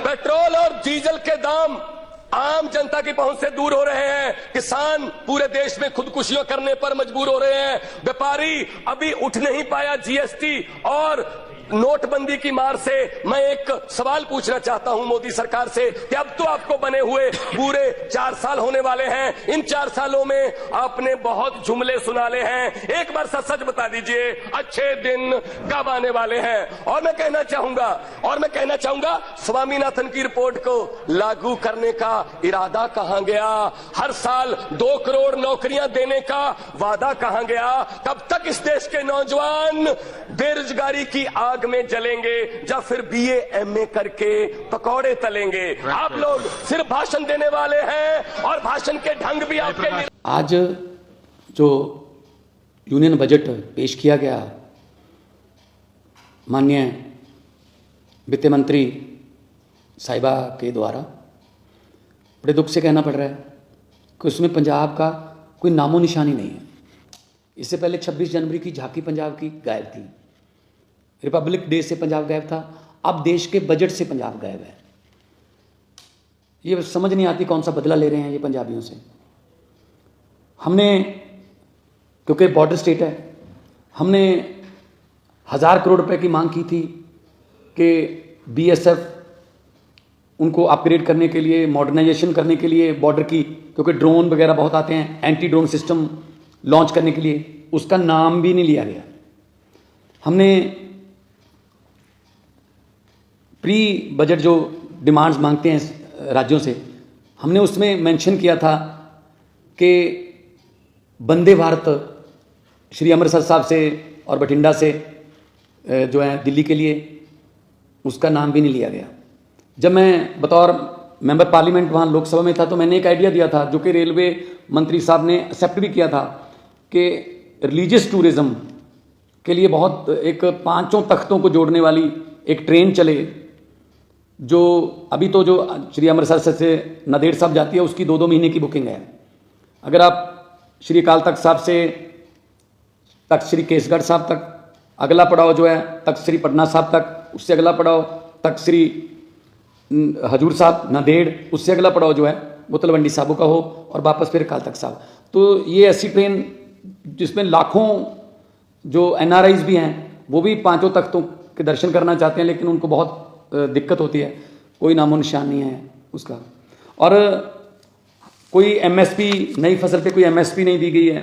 Petrol और diesel के दाम आम जनता की पहुंच से दूर हो रहे हैं। किसान पूरे देश में खुदकुशियां करने पर मजबूर हो रहे हैं। व्यापारी अभी उठ नहीं पाया जीएसटी और नोटबंदी की मार से। मैं एक सवाल पूछना चाहता हूं मोदी सरकार से कि अब तो आपको बने हुए पूरे 4 साल होने वाले हैं। इन 4 सालों में आपने बहुत जुमले सुनाले हैं। एक बार सच सच बता दीजिए, अच्छे दिन कब आने वाले हैं? और मैं कहना चाहूंगा स्वामीनाथन की रिपोर्ट को लागू करने का इरादा कहां गया? हर साल 2 करोड़ नौकरियां देने का वादा कहां गया? कब तक इस देश के नौजवान बेरोजगारी की आग में जलेंगे या फिर बीए एमए करके पकौड़े तलेंगे? आप लोग सिर्फ भाषण देने वाले हैं और भाषण के ढंग भी आपके। आज जो यूनियन बजट पेश किया गया माननीय वित्त मंत्री साहिबा के द्वारा, बड़े दुख से कहना पड़ रहा है कि उसमें पंजाब का कोई नामो निशानी नहीं है। इससे पहले 26 जनवरी की झांकी पंजाब की गायब थी, रिपब्लिक डे से पंजाब गायब था, अब देश के बजट से पंजाब गायब है। ये समझ नहीं आती कौन सा बदला ले रहे हैं ये पंजाबियों से। हमने, क्योंकि बॉर्डर स्टेट है, हमने 1000 करोड़ रुपए की मांग की थी कि बीएसएफ उनको अपग्रेड करने के लिए, मॉडर्नाइजेशन करने के लिए बॉर्डर की, क्योंकि ड्रोन वगैरह बहुत आते हैं, एंटी ड्रोन सिस्टम लॉन्च करने के लिए, उसका नाम भी नहीं लिया गया। हमने प्री बजट जो डिमांड्स मांगते हैं राज्यों से, हमने उसमें मेंशन किया था कि वंदे भारत श्री अमृतसर साहब से और बठिंडा से जो है दिल्ली के लिए, उसका नाम भी नहीं लिया गया। जब मैं बतौर मेंबर पार्लियामेंट वहाँ लोकसभा में था तो मैंने एक आइडिया दिया था जो कि रेलवे मंत्री साहब ने एक्सेप्ट भी किया था कि रिलीजियस टूरिज्म के लिए बहुत एक 5 तख्तों को जोड़ने वाली एक ट्रेन चले, जो अभी तो जो श्री अमृतसर से नांदेड़ साहब जाती है उसकी 2-2 महीने की बुकिंग है। अगर आप श्री अकाल तख्त साहब से तख्त श्री केसगढ़ साहब तक, अगला पड़ाव जो है तख्त श्री पटना साहब तक, उससे अगला पड़ाव तख्त श्री हजूर साहब नांदेड़, उससे अगला पड़ाव जो है वो तलवंडी साबो का हो और वापस फिर अकाल तख्त साहब। तो ये ऐसी ट्रेन जिसमें लाखों जो एनआरआईज भी हैं वो भी 5 तख्तों के दर्शन करना चाहते हैं, लेकिन उनको बहुत दिक्कत होती है, कोई नामो निशान नहीं है उसका। और कोई एमएसपी, नई फसल पे कोई एमएसपी नहीं दी गई है।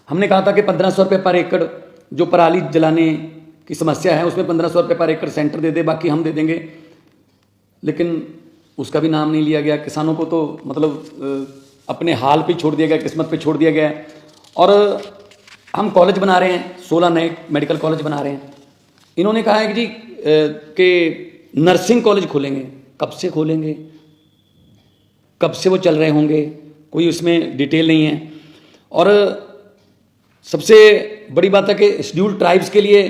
हमने कहा था कि 1500 रुपये पर एकड़ जो पराली जलाने की समस्या है उसमें 1500 रुपये पर एकड़ सेंटर दे दे, बाकी हम दे देंगे, लेकिन उसका भी नाम नहीं लिया गया। किसानों को तो मतलब अपने हाल पे छोड़ दिया गया, किस्मत पे छोड़ दिया गया है। और हम कॉलेज बना रहे हैं, 16 नए मेडिकल कॉलेज बना रहे हैं। इन्होंने कहा है कि जी कि नर्सिंग कॉलेज खोलेंगे, कब से खोलेंगे, कब से वो चल रहे होंगे, कोई उसमें डिटेल नहीं है। और सबसे बड़ी बात है कि शेड्यूल्ड ट्राइब्स के लिए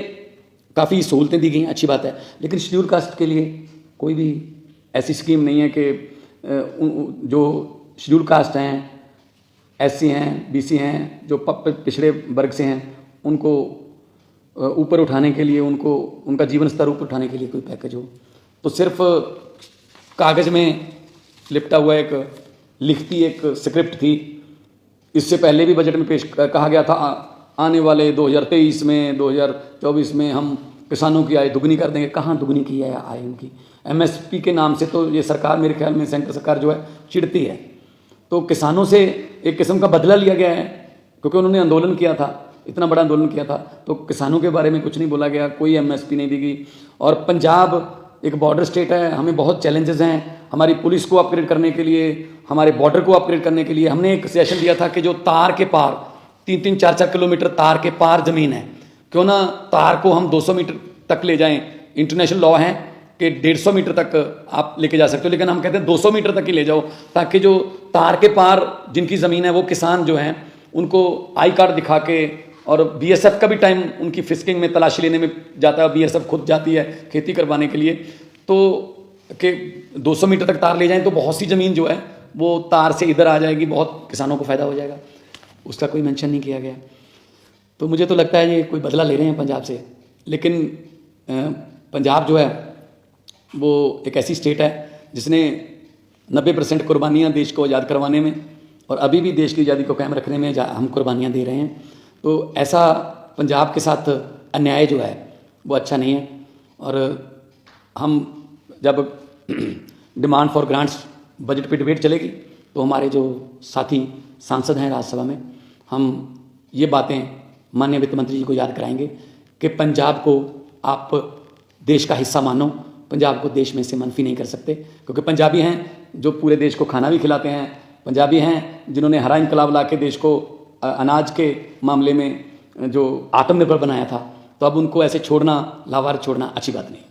काफ़ी सहूलतें दी गई हैं, अच्छी बात है, लेकिन शेड्यूल्ड कास्ट के लिए कोई भी ऐसी स्कीम नहीं है कि जो शेड्यूल्ड कास्ट हैं, एससी हैं, बीसी हैं, जो पिछड़े वर्ग से हैं, उनको ऊपर उठाने के लिए, उनको उनका जीवन स्तर ऊपर उठाने के लिए कोई पैकेज हो। तो सिर्फ कागज़ में लिपटा हुआ एक लिखती एक स्क्रिप्ट थी। इससे पहले भी बजट में पेश कहा गया था आने वाले 2023 में, 2024 में हम किसानों की आय दुगनी कर देंगे। कहाँ दुगनी की है आय उनकी? एमएसपी के नाम से तो ये सरकार, मेरे ख्याल में सेंट्रल सरकार जो है चिढ़ती है। तो किसानों से एक किस्म का बदला लिया गया है, क्योंकि उन्होंने आंदोलन किया था, इतना बड़ा आंदोलन किया था, तो किसानों के बारे में कुछ नहीं बोला गया, कोई एमएसपी नहीं दी गई। और पंजाब एक बॉर्डर स्टेट है, हमें बहुत चैलेंजेस हैं। हमारी पुलिस को अपग्रेड करने के लिए, हमारे बॉर्डर को अपग्रेड करने के लिए हमने एक सजेशन दिया था कि जो तार के पार 3-3, 4-4 किलोमीटर तार के पार ज़मीन है, क्यों ना तार को हम 200 मीटर तक ले जाएं। इंटरनेशनल लॉ है कि 150 मीटर तक आप लेके जा सकते हो, लेकिन हम कहते हैं 200 मीटर तक ही ले जाओ, ताकि जो तार के पार जिनकी ज़मीन है वो किसान जो हैं उनको आई कार्ड दिखा के, और बीएसएफ का भी टाइम उनकी फिस्किंग में, तलाशी लेने में जाता है, बीएसएफ खुद जाती है खेती करवाने के लिए, तो कि 200 मीटर तक तार ले जाएं तो बहुत सी ज़मीन जो है वो तार से इधर आ जाएगी, बहुत किसानों को फ़ायदा हो जाएगा। उसका कोई मेंशन नहीं किया गया। तो मुझे तो लगता है ये कोई बदला ले रहे हैं पंजाब से, लेकिन पंजाब जो है वो एक ऐसी स्टेट है जिसने 90% कुर्बानियाँ देश को आज़ाद करवाने में और अभी भी देश की आज़ादी को कायम रखने में हम कुर्बानियाँ दे रहे हैं। तो ऐसा पंजाब के साथ अन्याय जो है वो अच्छा नहीं है। और हम जब डिमांड फॉर ग्रांट्स बजट पे डिबेट चलेगी तो हमारे जो साथी सांसद हैं राज्यसभा में, हम ये बातें माननीय वित्त मंत्री जी को याद कराएंगे कि पंजाब को आप देश का हिस्सा मानो, पंजाब को देश में से मनफी नहीं कर सकते, क्योंकि पंजाबी हैं जो पूरे देश को खाना भी खिलाते हैं, पंजाबी हैं जिन्होंने हरा इनकलाब ला के देश को अनाज के मामले में जो आत्मनिर्भर बनाया था। तो अब उनको ऐसे छोड़ना, लावार छोड़ना अच्छी बात नहीं।